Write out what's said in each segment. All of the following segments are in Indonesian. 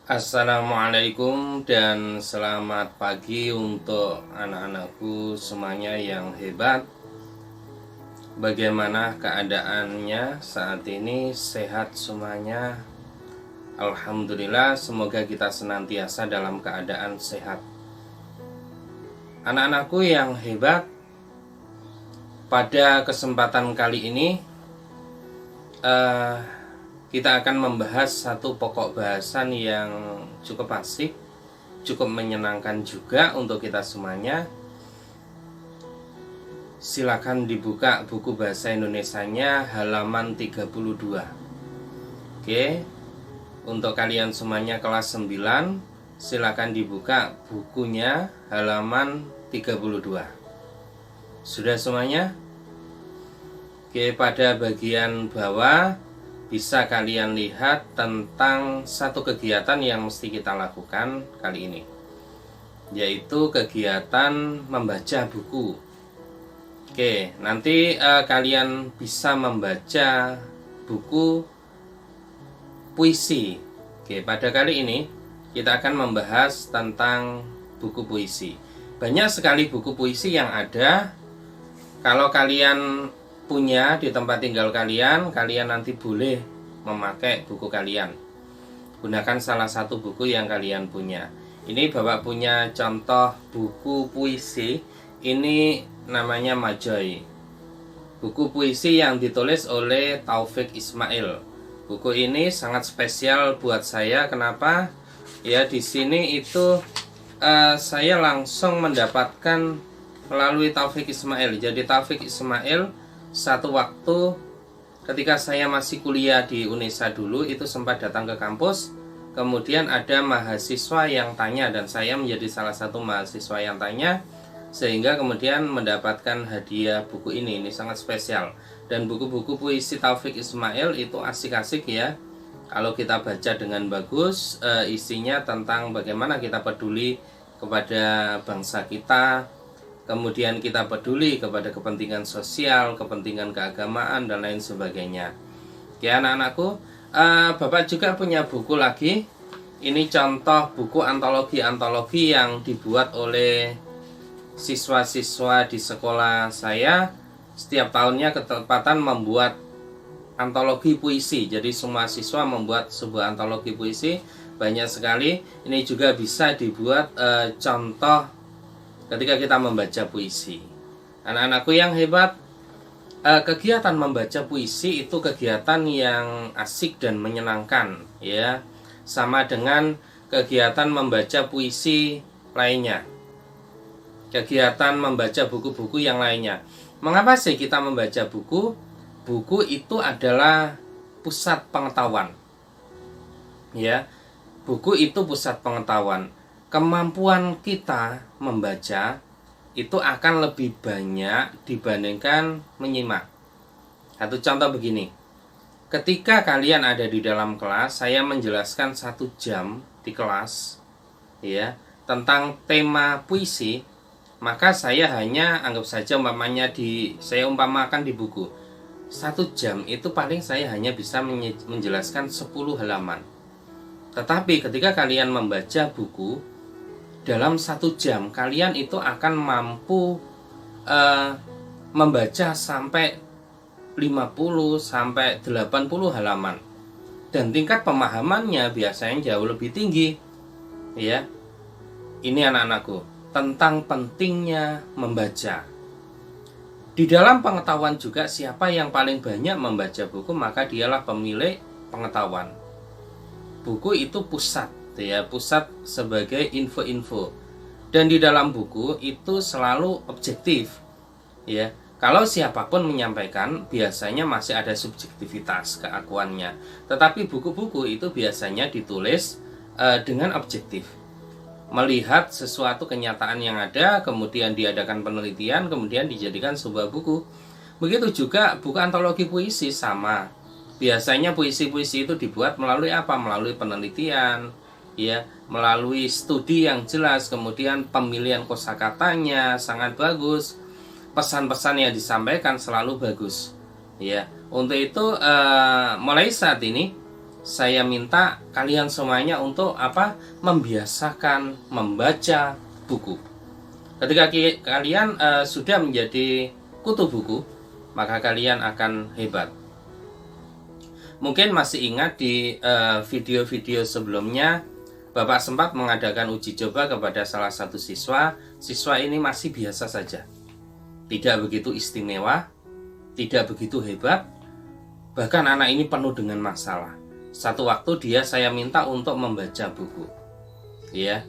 Assalamualaikum dan selamat pagi untuk anak-anakku semuanya yang hebat. Bagaimana keadaannya saat ini? Sehat semuanya? Alhamdulillah, semoga kita senantiasa dalam keadaan sehat. Anak-anakku yang hebat, pada kesempatan kali ini kita akan membahas satu pokok bahasan yang cukup asik, cukup menyenangkan juga untuk kita semuanya. Silakan dibuka buku bahasa Indonesianya halaman 32. Oke. Untuk kalian semuanya kelas 9, silakan dibuka bukunya halaman 32. Sudah semuanya? Oke, pada bagian bawah bisa kalian lihat tentang satu kegiatan yang mesti kita lakukan kali ini, yaitu kegiatan membaca buku. Oke, nanti kalian bisa membaca buku puisi. Oke, pada kali ini kita akan membahas tentang buku puisi. Banyak sekali buku puisi yang ada. Kalau kalian punya di tempat tinggal kalian nanti boleh memakai buku kalian. Gunakan salah satu buku yang kalian punya. Ini Bapak punya contoh buku puisi. Ini namanya Majoy. Buku puisi yang ditulis oleh Taufik Ismail. Buku ini sangat spesial buat saya. Kenapa? Ya, di sini itu saya langsung mendapatkan melalui Taufik Ismail. Jadi Taufik Ismail satu waktu ketika saya masih kuliah di UNESA dulu itu sempat datang ke kampus. Kemudian ada mahasiswa yang tanya dan saya menjadi salah satu mahasiswa yang tanya, sehingga kemudian mendapatkan hadiah buku ini. Ini sangat spesial. Dan buku-buku puisi Taufik Ismail itu asik-asik ya. Kalau kita baca dengan bagus, isinya tentang bagaimana kita peduli kepada bangsa kita, kemudian kita peduli kepada kepentingan sosial, kepentingan keagamaan, dan lain sebagainya. Oke anak-anakku, Bapak juga punya buku lagi. Ini contoh buku antologi-antologi yang dibuat oleh siswa-siswa di sekolah saya. Setiap tahunnya ketepatan membuat antologi puisi. Jadi semua siswa membuat sebuah antologi puisi. Banyak sekali. Ini juga bisa dibuat contoh ketika kita membaca puisi. Anak-anakku yang hebat, kegiatan membaca puisi itu kegiatan yang asik dan menyenangkan ya. Sama dengan kegiatan membaca puisi lainnya. Kegiatan membaca buku-buku yang lainnya. Mengapa sih kita membaca buku? Buku itu adalah pusat pengetahuan. Ya. Buku itu pusat pengetahuan. Kemampuan kita membaca itu akan lebih banyak dibandingkan menyimak. Satu contoh begini. Ketika kalian ada di dalam kelas, saya menjelaskan 1 jam di kelas ya, tentang tema puisi, maka saya hanya anggap saja saya umpamakan di buku. 1 jam itu paling saya hanya bisa menjelaskan 10 halaman. Tetapi ketika kalian membaca buku, dalam 1 jam kalian itu akan mampu membaca sampai 50 sampai 80 halaman. Dan tingkat pemahamannya biasanya jauh lebih tinggi. Ya. Ini anak-anakku, tentang pentingnya membaca. Di dalam pengetahuan juga, siapa yang paling banyak membaca buku, maka dialah pemilik pengetahuan. Buku itu pusat ya, pusat sebagai info-info, dan di dalam buku itu selalu objektif ya. Kalau siapapun menyampaikan biasanya masih ada subjektivitas keakuannya, tetapi buku-buku itu biasanya ditulis dengan objektif, melihat sesuatu kenyataan yang ada, kemudian diadakan penelitian, kemudian dijadikan sebuah buku. Begitu juga buku antologi puisi sama. Biasanya puisi-puisi itu dibuat melalui apa? Melalui penelitian ya, melalui studi yang jelas, kemudian pemilihan kosakatanya sangat bagus, pesan-pesan yang disampaikan selalu bagus ya. Untuk itu mulai saat ini saya minta kalian semuanya untuk apa? Membiasakan membaca buku. Ketika kalian sudah menjadi kutu buku, maka kalian akan hebat. Mungkin masih ingat di video-video sebelumnya, Bapak sempat mengadakan uji coba kepada salah satu siswa. Siswa ini masih biasa saja, tidak begitu istimewa, tidak begitu hebat. Bahkan anak ini penuh dengan masalah. Satu waktu saya minta untuk membaca buku. Ya.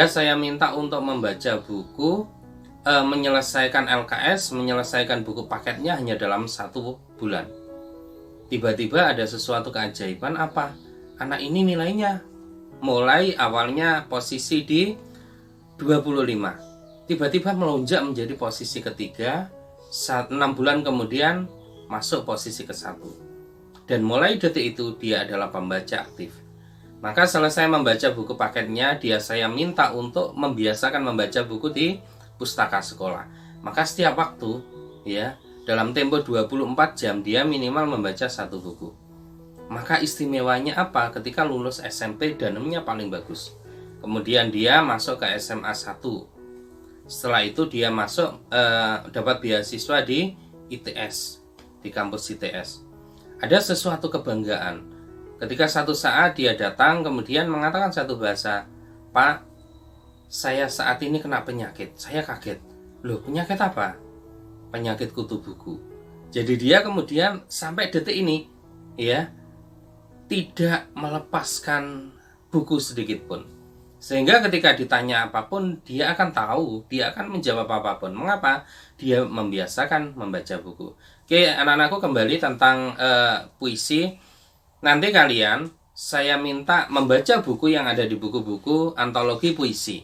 Saya minta untuk membaca buku, menyelesaikan LKS, menyelesaikan buku paketnya hanya dalam 1 bulan. Tiba-tiba ada sesuatu keajaiban. Apa? Anak ini nilainya mulai awalnya posisi di 25. Tiba-tiba melonjak menjadi posisi ketiga. 6 bulan kemudian masuk posisi ke-1. Dan mulai detik itu dia adalah pembaca aktif. Maka selesai membaca buku paketnya, saya minta untuk membiasakan membaca buku di pustaka sekolah. Maka setiap waktu, ya, dalam tempo 24 jam dia minimal membaca 1 buku. Maka istimewanya apa? Ketika lulus SMP danemnya paling bagus. Kemudian dia masuk ke SMA 1. Setelah itu dia masuk dapat beasiswa di ITS, di kampus ITS. Ada sesuatu kebanggaan ketika satu saat dia datang kemudian mengatakan satu bahasa, "Pak, saya saat ini kena penyakit." Saya kaget. Loh, penyakit apa? Penyakit kutu buku. Jadi dia kemudian sampai detik ini, ya, tidak melepaskan buku sedikit pun. Sehingga ketika ditanya apapun, dia akan tahu, dia akan menjawab apapun. Mengapa? Dia membiasakan membaca buku. Oke, anak-anakku, kembali tentang puisi. Nanti kalian, saya minta membaca buku yang ada di buku-buku antologi puisi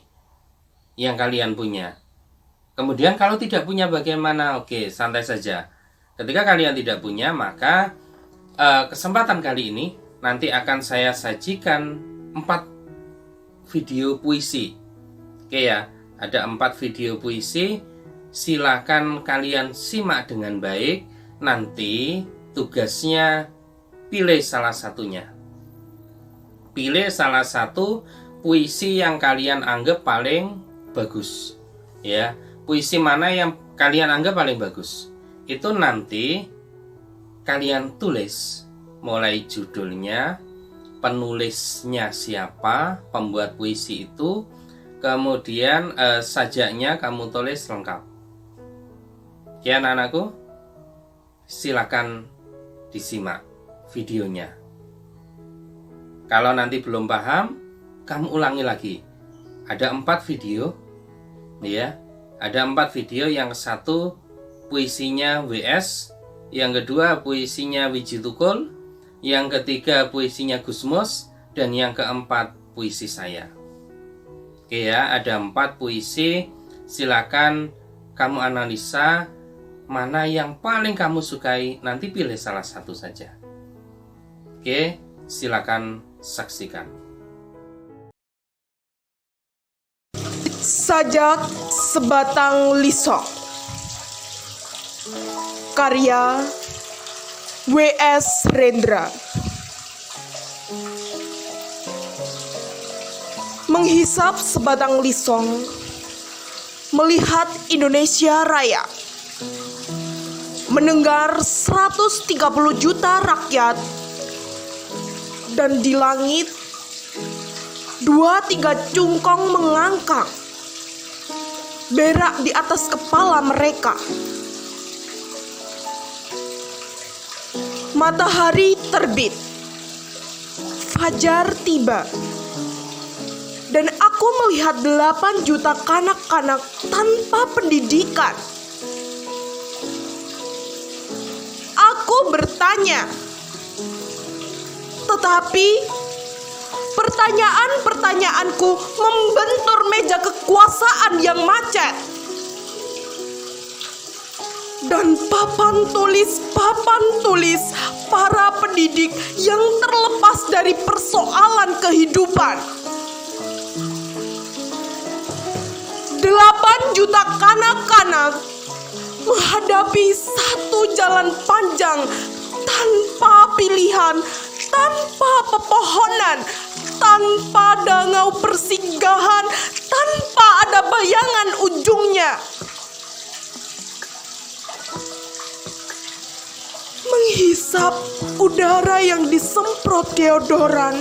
yang kalian punya. Kemudian kalau tidak punya bagaimana? Oke, santai saja. Ketika kalian tidak punya, maka kesempatan kali ini nanti akan saya sajikan 4 video puisi. Oke ya, ada 4 video puisi. Silakan kalian simak dengan baik. Nanti tugasnya pilih salah satunya. Pilih salah satu puisi yang kalian anggap paling bagus. Ya, puisi mana yang kalian anggap paling bagus? Itu nanti kalian tulis mulai judulnya, penulisnya siapa, pembuat puisi itu, kemudian sajaknya kamu tulis lengkap. Ya anak-anakku, silakan disimak videonya. Kalau nanti belum paham, kamu ulangi lagi. Ada 4 video, ya. Ada 4 video. Yang satu puisinya WS, yang kedua puisinya Wiji Tukul, yang ketiga puisinya Gusmus, dan yang keempat puisi saya. Oke ya, ada 4 puisi. Silakan kamu analisa mana yang paling kamu sukai, nanti pilih salah satu saja. Oke, silakan saksikan. Sajak Sebatang Lisok, karya W.S. Rendra. Menghisap sebatang lisong, melihat Indonesia Raya, mendengar 130 juta rakyat, dan di langit 2-3 cungkong mengangkang, berak di atas kepala mereka. Matahari terbit, fajar tiba, dan aku melihat 8 juta kanak-kanak tanpa pendidikan. Aku bertanya, tetapi pertanyaan-pertanyaanku membentur meja kekuasaan yang macet. Dan papan tulis para pendidik yang terlepas dari persoalan kehidupan. 8 juta kanak-kanak menghadapi satu jalan panjang tanpa pilihan, tanpa pepohonan, tanpa dangau persinggahan, tanpa ada bayangan ujungnya. Menghisap udara yang disemprot deodoran.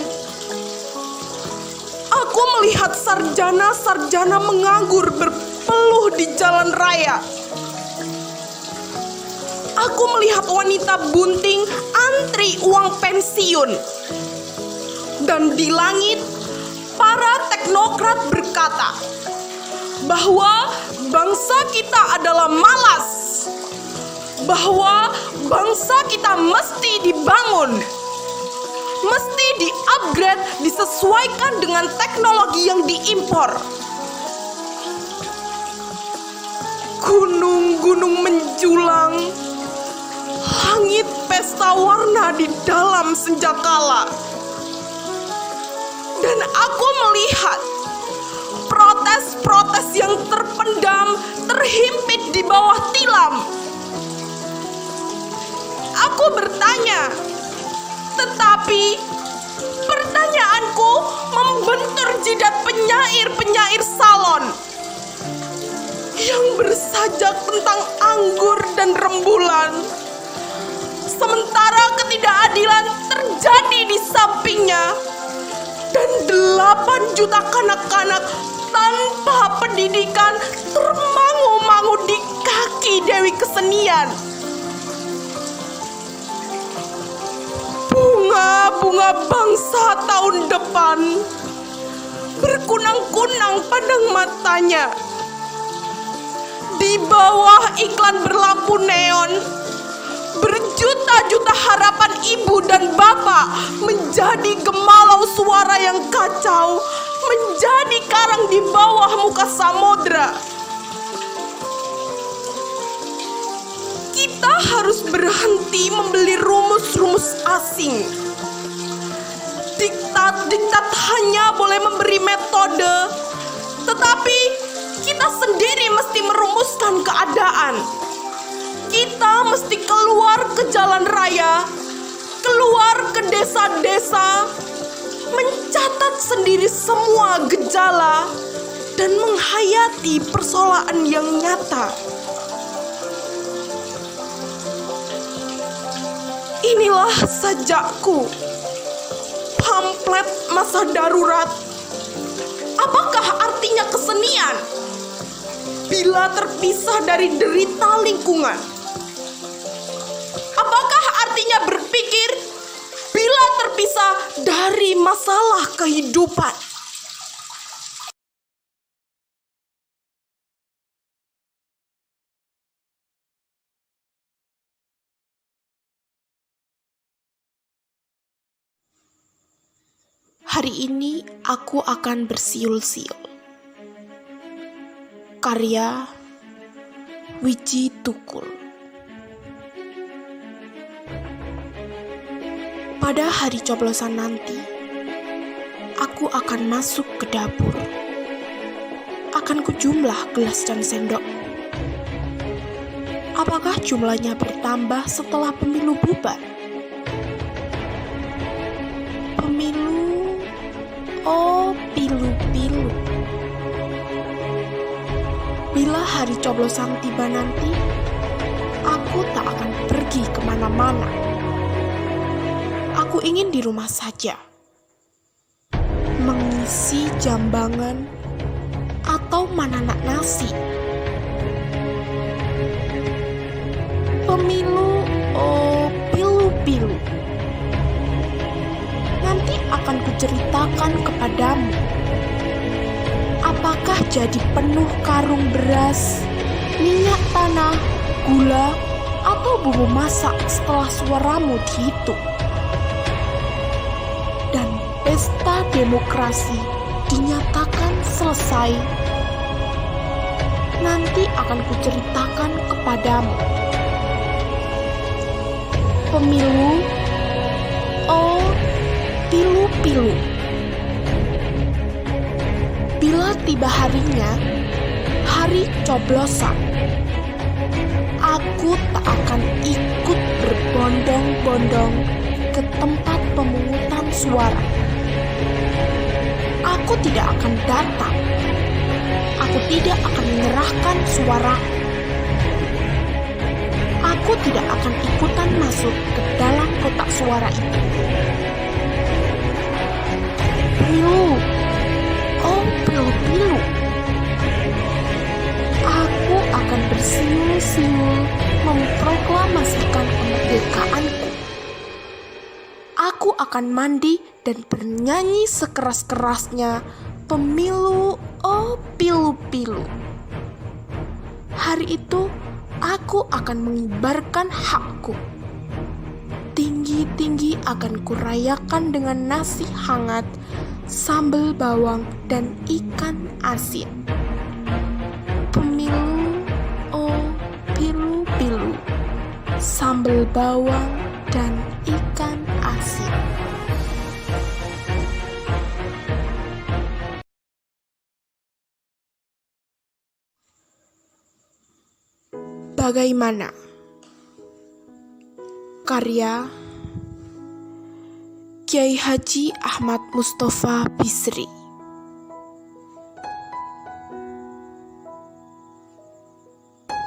Aku melihat sarjana-sarjana menganggur berpeluh di jalan raya. Aku melihat wanita bunting antri uang pensiun. Dan di langit, para teknokrat berkata bahwa bangsa kita adalah malas, bahwa bangsa kita mesti dibangun, mesti di-upgrade, disesuaikan dengan teknologi yang diimpor. Gunung-gunung menjulang, langit pesta warna di dalam senjakala. Dan aku melihat protes-protes yang terpendam, terhimpit di bawah tilam. Aku bertanya, tetapi pertanyaanku membentur jidat penyair-penyair salon yang bersajak tentang anggur dan rembulan. Sementara ketidakadilan terjadi di sampingnya, dan 8 juta kanak-kanak tanpa pendidikan termangu-mangu di kaki Dewi Kesenian. Bunga-bunga bangsa tahun depan berkunang-kunang pandang matanya. Di bawah iklan berlampu neon, berjuta-juta harapan ibu dan bapak menjadi gemalau suara yang kacau, menjadi karang di bawah muka samudra. Kita harus berhenti membeli rumus-rumus asing. Diktat-diktat hanya boleh memberi metode, tetapi kita sendiri mesti merumuskan keadaan. Kita mesti keluar ke jalan raya, keluar ke desa-desa, mencatat sendiri semua gejala, dan menghayati persoalan yang nyata. Inilah sajakku, pamflet masa darurat. Apakah artinya kesenian bila terpisah dari derita lingkungan? Apakah artinya berpikir bila terpisah dari masalah kehidupan? Hari ini aku akan bersiul-siul. Karya Wiji Tukul. Pada hari coblosan nanti, aku akan masuk ke dapur. Akan kujumlah gelas dan sendok. Apakah jumlahnya bertambah setelah pemilu bubar? Oh, pilu-pilu. Bila hari coblosan tiba nanti, aku tak akan pergi kemana-mana. Aku ingin di rumah saja, mengisi jambangan atau mananak nasi. Pemilu, oh pilu-pilu. Nanti akan kuceritakan kepadamu. Apakah jadi penuh karung beras, minyak tanah, gula, atau bumbu masak setelah suaramu dihitung? Dan pesta demokrasi dinyatakan selesai. Nanti akan kuceritakan kepadamu. Pemilu, oh pilu-pilu. Bila tiba harinya, hari coblosan, aku tak akan ikut berbondong-bondong ke tempat pemungutan suara. Aku tidak akan datang. Aku tidak akan menyerahkan suara. Aku tidak akan ikutan masuk ke dalam kotak suara itu. Pilu, oh pilu-pilu. Aku akan bersiul-siul memproklamasikan kemerdekaanku. Aku akan mandi dan bernyanyi sekeras-kerasnya, pemilu, oh pilu-pilu. Hari itu aku akan mengibarkan hakku. Tinggi-tinggi akan kurayakan dengan nasi hangat, sambal bawang, dan ikan asin. Pemilu, oh pilu-pilu, sambal bawang dan ikan asin. Bagaimana? Karya Kiai Haji Ahmad Mustofa Bisri.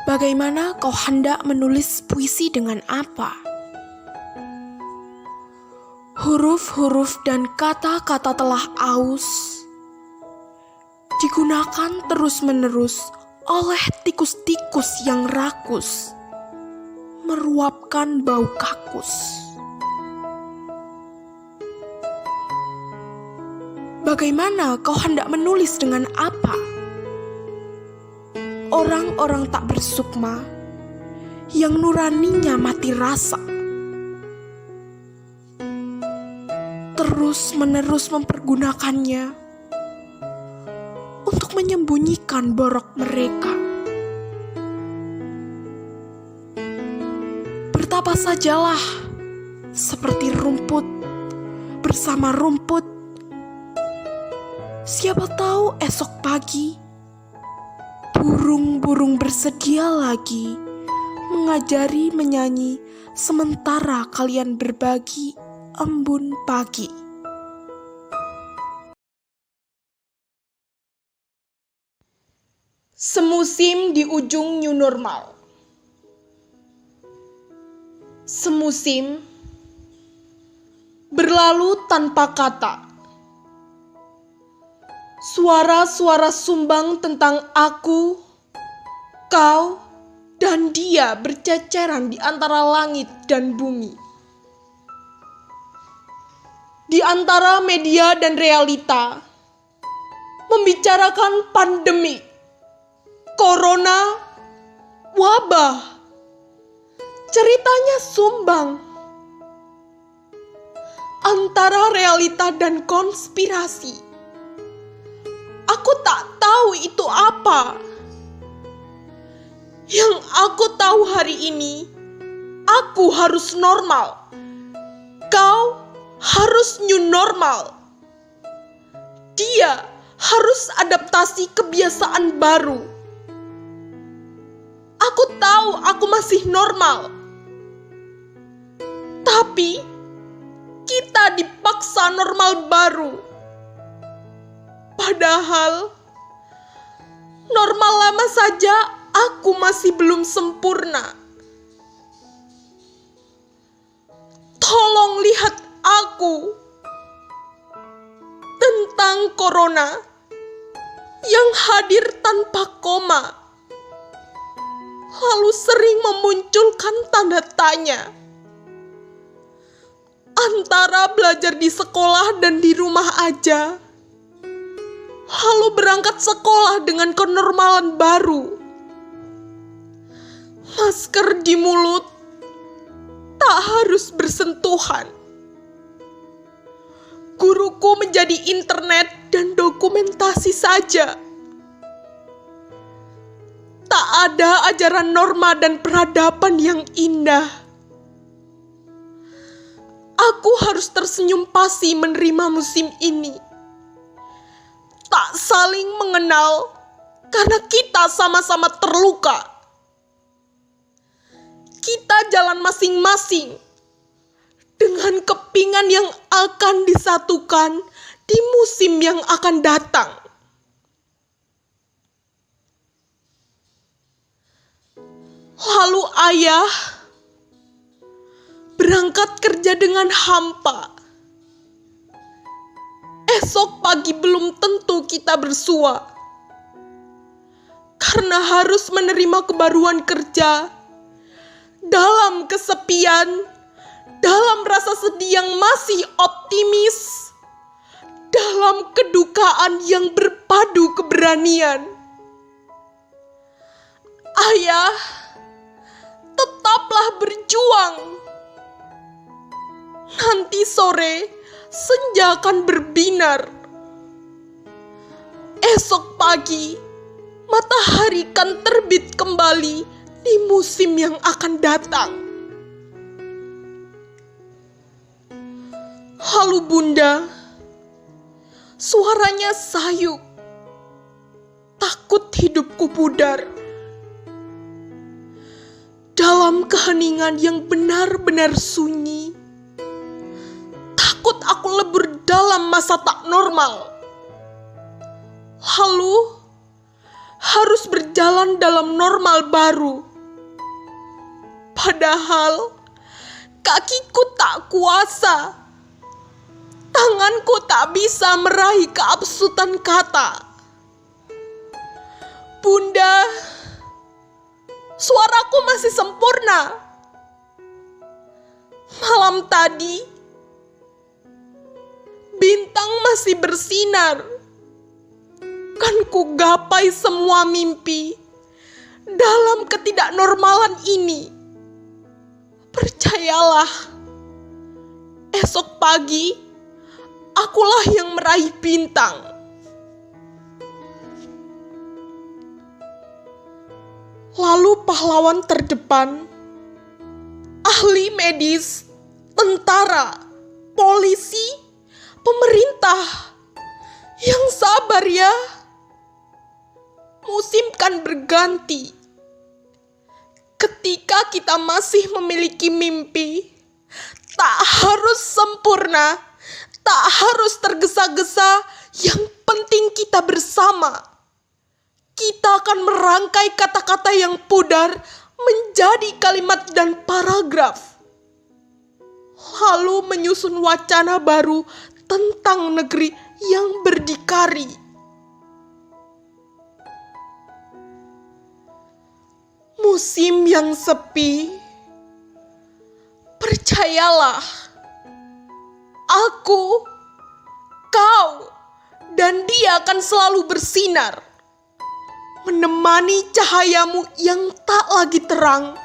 Bagaimana kau hendak menulis puisi dengan apa? Huruf-huruf dan kata-kata telah aus, digunakan terus-menerus oleh tikus-tikus yang rakus, meruapkan bau kakus. Bagaimana kau hendak menulis dengan apa? Orang-orang tak bersukma yang nuraninya mati rasa, terus-menerus mempergunakannya untuk menyembunyikan borok mereka. Bertapa sajalah seperti rumput bersama rumput. Siapa tahu esok pagi burung-burung bersedia lagi mengajari menyanyi sementara kalian berbagi embun pagi. Semusim di ujung new normal. Semusim berlalu tanpa kata. Suara-suara sumbang tentang aku, kau, dan dia berceceran di antara langit dan bumi. Di antara media dan realita, membicarakan pandemi, corona, wabah. Ceritanya sumbang antara realita dan konspirasi. Aku tak tahu itu apa. Yang aku tahu hari ini, aku harus normal. Kau harus new normal. Dia harus adaptasi kebiasaan baru. Aku tahu aku masih normal. Tapi kita dipaksa normal baru. Padahal normal lama saja aku masih belum sempurna. Tolong lihat aku tentang corona yang hadir tanpa koma, lalu sering memunculkan tanda tanya. Antara belajar di sekolah dan di rumah aja, lalu berangkat sekolah dengan kenormalan baru. Masker di mulut, tak harus bersentuhan. Guruku menjadi internet dan dokumentasi saja. Tak ada ajaran norma dan peradaban yang indah. Aku harus tersenyum pasti menerima musim ini. Tak saling mengenal karena kita sama-sama terluka. Kita jalan masing-masing dengan kepingan yang akan disatukan di musim yang akan datang. Lalu ayah berangkat kerja dengan hampa. Esok pagi belum tentu kita bersua, karena harus menerima kebaruan kerja dalam kesepian, dalam rasa sedih yang masih optimis, dalam kedukaan yang berpadu keberanian. Ayah, tetaplah berjuang. Nanti sore, senja akan berbinar. Esok pagi, matahari kan terbit kembali di musim yang akan datang. Lalu Bunda, suaranya sayup, takut hidupku pudar. Dalam keheningan yang benar-benar sunyi, takut aku lebur dalam masa tak normal. Lalu harus berjalan dalam normal baru. Padahal kakiku tak kuasa, tanganku tak bisa meraih keabsutan kata. Bunda, suaraku masih sempurna. Malam tadi, bintang masih bersinar. Kan ku gapai semua mimpi dalam ketidaknormalan ini. Percayalah, esok pagi akulah yang meraih bintang. Lalu pahlawan terdepan, ahli medis, tentara, polisi, pemerintah, yang sabar ya. Musim kan berganti. Ketika kita masih memiliki mimpi, tak harus sempurna, tak harus tergesa-gesa, yang penting kita bersama. Kita akan merangkai kata-kata yang pudar menjadi kalimat dan paragraf. Lalu menyusun wacana baru tentang negeri yang berdikari. Musim yang sepi, percayalah, aku, kau, dan dia akan selalu bersinar, menemani cahayamu yang tak lagi terang,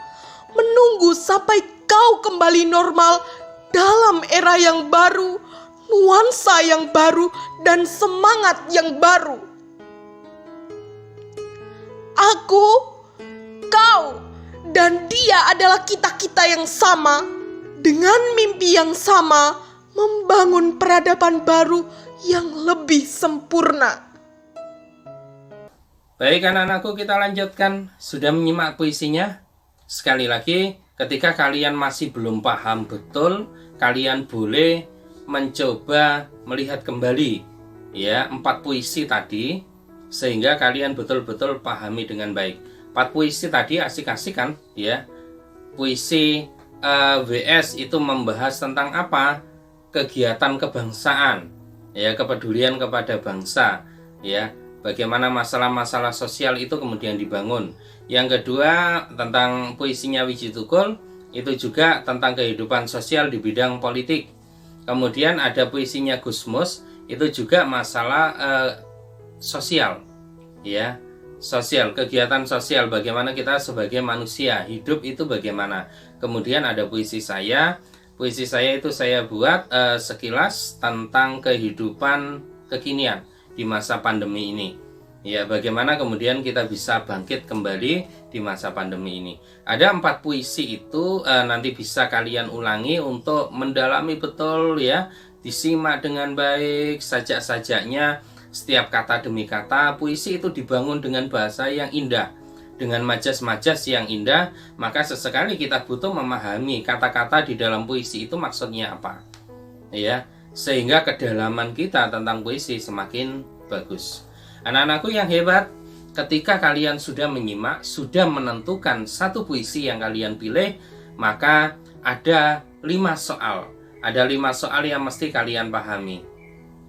menunggu sampai kau kembali normal dalam era yang baru, nuansa yang baru, dan semangat yang baru. Aku, kau, dan dia adalah kita-kita yang sama, dengan mimpi yang sama, membangun peradaban baru yang lebih sempurna. Baik anak-anakku, kita lanjutkan. Sudah menyimak puisinya? Sekali lagi, ketika kalian masih belum paham betul, kalian boleh mencoba melihat kembali ya 4 puisi tadi, sehingga kalian betul-betul pahami dengan baik. 4 puisi tadi asik-asik kan ya. Puisi WS itu membahas tentang apa? Kegiatan kebangsaan ya, kepedulian kepada bangsa ya. Bagaimana masalah-masalah sosial itu kemudian dibangun. Yang kedua tentang puisinya Wiji Tukul, itu juga tentang kehidupan sosial di bidang politik. Kemudian ada puisinya Gusmus, itu juga masalah sosial ya. Sosial, kegiatan sosial, bagaimana kita sebagai manusia hidup itu bagaimana. Kemudian ada puisi saya itu saya buat sekilas tentang kehidupan kekinian di masa pandemi ini ya, bagaimana kemudian kita bisa bangkit kembali di masa pandemi ini. Ada 4 puisi itu nanti bisa kalian ulangi untuk mendalami betul ya, disimak dengan baik sajak-sajaknya. Setiap kata demi kata, puisi itu dibangun dengan bahasa yang indah, dengan majas-majas yang indah, maka sesekali kita butuh memahami kata-kata di dalam puisi itu maksudnya apa. Ya, sehingga kedalaman kita tentang puisi semakin bagus. Anak-anakku yang hebat, ketika kalian sudah menyimak, sudah menentukan satu puisi yang kalian pilih, maka ada 5 soal. Ada 5 soal yang mesti kalian pahami.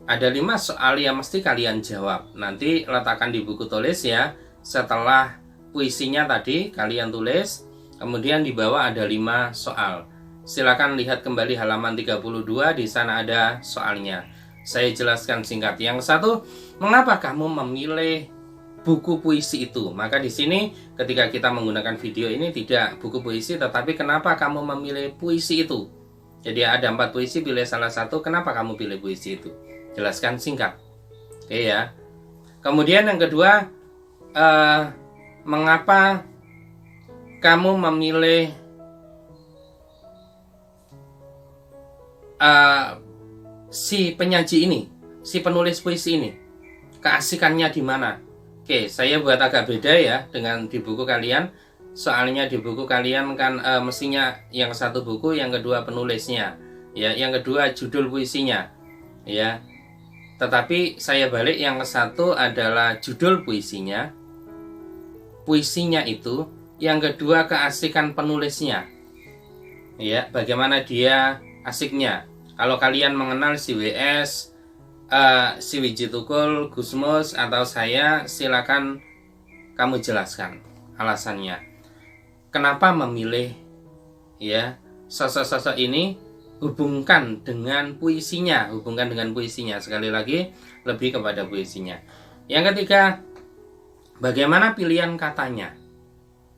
Ada 5 soal yang mesti kalian jawab. Nanti letakkan di buku tulis ya. Setelah puisinya tadi kalian tulis, kemudian di bawah ada 5 soal. Silakan lihat kembali halaman 32, di sana ada soalnya. Saya jelaskan singkat. Yang satu, mengapa kamu memilih buku puisi itu? Maka di sini ketika kita menggunakan video ini tidak buku puisi, tetapi kenapa kamu memilih puisi itu? Jadi ada 4 puisi, pilih salah satu. Kenapa kamu pilih puisi itu? Jelaskan singkat. Oke ya. Kemudian yang kedua, mengapa kamu memilih si penyaji ini, si penulis puisi ini? Keasikannya di mana? Oke, saya buat agak beda ya dengan di buku kalian. Soalnya di buku kalian kan mestinya yang satu buku, yang kedua penulisnya, ya, yang kedua judul puisinya, ya. Tetapi saya balik, yang satu adalah judul puisinya itu, yang kedua keasikan penulisnya, ya, bagaimana dia asiknya. Kalau kalian mengenal si WS, si Wiji Tukul, Gusmus, atau saya, silakan kamu jelaskan alasannya. Kenapa memilih ya sosok-sosok ini, hubungkan dengan puisinya, sekali lagi lebih kepada puisinya. Yang ketiga, bagaimana pilihan katanya?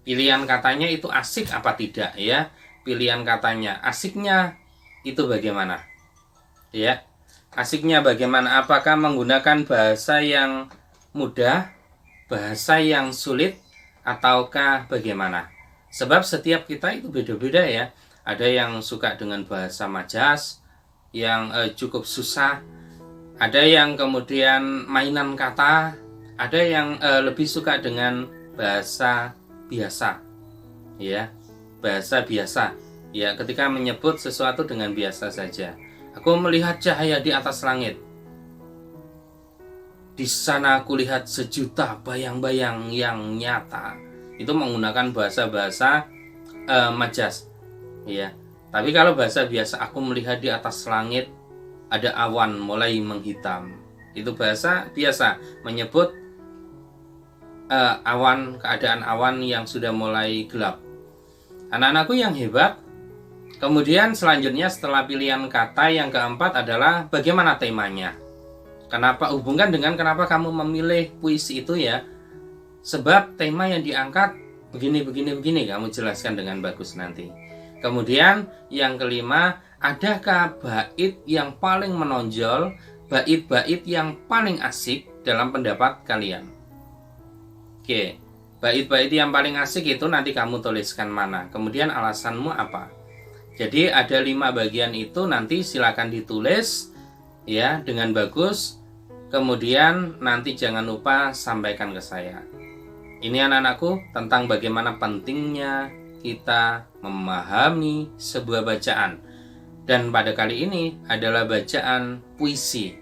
Pilihan katanya itu asik apa tidak ya? Pilihan katanya, asiknya itu bagaimana? Ya, asiknya bagaimana? Apakah menggunakan bahasa yang mudah, bahasa yang sulit, ataukah bagaimana? Sebab setiap kita itu beda-beda ya. Ada yang suka dengan bahasa majas yang cukup susah, ada yang kemudian mainan kata, ada yang lebih suka dengan bahasa biasa, ya, bahasa biasa, ya, ketika menyebut sesuatu dengan biasa saja. Aku melihat cahaya di atas langit. Di sana aku lihat sejuta bayang-bayang yang nyata. Itu menggunakan bahasa-bahasa majas, ya. Tapi kalau bahasa biasa, aku melihat di atas langit ada awan mulai menghitam. Itu bahasa biasa, menyebut keadaan awan yang sudah mulai gelap. Anak-anakku yang hebat, kemudian selanjutnya setelah pilihan kata yang keempat adalah bagaimana temanya. Kenapa hubungkan dengan kenapa kamu memilih puisi itu ya? Sebab tema yang diangkat begini, kamu jelaskan dengan bagus nanti. Kemudian yang kelima, adakah bait yang paling menonjol, bait-bait yang paling asik dalam pendapat kalian? Oke, bait-bait yang paling asik itu nanti kamu tuliskan mana, kemudian alasanmu apa. Jadi ada 5 bagian itu, nanti silakan ditulis ya dengan bagus. Kemudian nanti jangan lupa sampaikan ke saya. Ini anak-anakku tentang bagaimana pentingnya kita memahami sebuah bacaan. Dan pada kali ini adalah bacaan puisi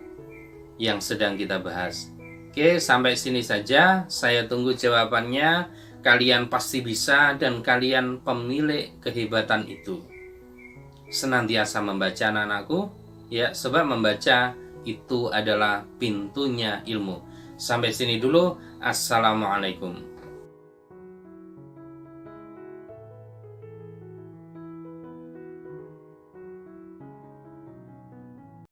yang sedang kita bahas. Oke, sampai sini saja. Saya tunggu jawabannya. Kalian pasti bisa dan kalian pemilik kehebatan itu. Senantiasa membaca anak-anakku, ya, sebab membaca itu adalah pintunya ilmu. Sampai sini dulu. Assalamualaikum.